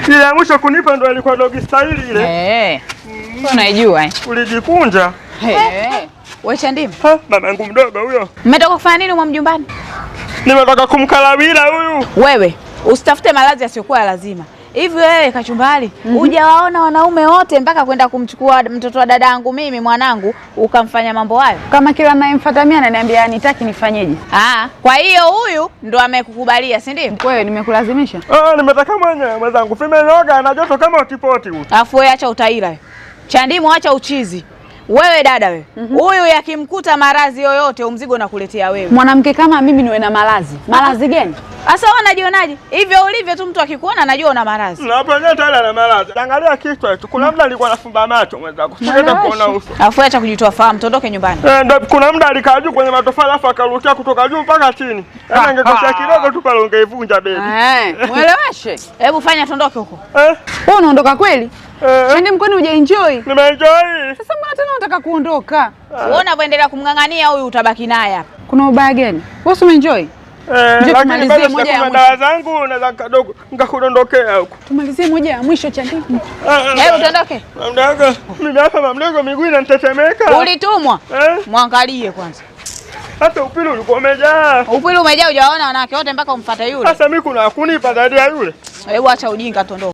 Ile ya mwisho kunipa ndo ilikuwa dogi style ile. Unaijua ulijikunja. Wewe Chandimu. Mamangu mdogo huyo. Mmetoka kufanya nini huko mjumbani? Nimetoka kumkalabila huyu. Wewe usitafute malazi yasiyokuwa lazima. Hivi wewe Kachumbari, hujawaona wanaume wote mpaka kwenda kumchukua mtoto wa dada yangu mimi mwanangu ukamfanya mambo hayo? Kama kila ninayemfuata mimi ananiambia nitaki nifanyeje? Kwa hiyo huyu ndo amekukubalia, si ndio? Wewe nimekulazimisha? Nimetaka mwenyewe mwenzangu. Fimenoga na joto kama utipoti huyu. Alafu wewe acha utaila. Chandimu acha uchizi. Wewe dada wewe. Huyu yakimkuta maradhi yoyote umzigo nakuletea wewe. Mwanamke kama mimi niwe na maradhi. Maradhi gani? Asa wewe unajionaje? Hivyo ulivyo tu mtu akikuona anajua una maradhi. Na hapo ndio tayari ana maradhi. Angalia kichwa tu. Kuna muda alikuwa anafumba macho mwenzangu. Sikuenda kuona uso. Alafu acha kujitoa fahamu, tondoke nyumbani. Ndio kuna muda alikaa juu kwenye matofali afa akarukia kutoka juu mpaka chini. Angekosea kidogo tu pale ungeivunja baby. Mueleweshe. Hebu fanya tondoke huko. Wewe unaondoka kweli? Chandimu kwani hujaenjoy? Nimeenjoy. Sasa mbona tena unataka kuondoka? Wewe unavyoendelea kumng'ang'ania huyu utabaki naye hapa. Kuna ubaya gani? Wewe umeenjoy? Lakini bado moja ya dawa zangu naweza kadogo nikakudondokea huko. Tumalizie moja ya mwisho Chandimu. Hebu tondoke. Mdogo, mimi hapa mamdogo miguu inatetemeka. Ulitumwa? Mwangalie kwanza. Hata upili ulikuwa umejaa. Upili umejaa hujaona wanawake wote mpaka umfuate yule. Sasa mimi kuna kunipa zaidi ya yule. Hebu acha ujinga tondoke.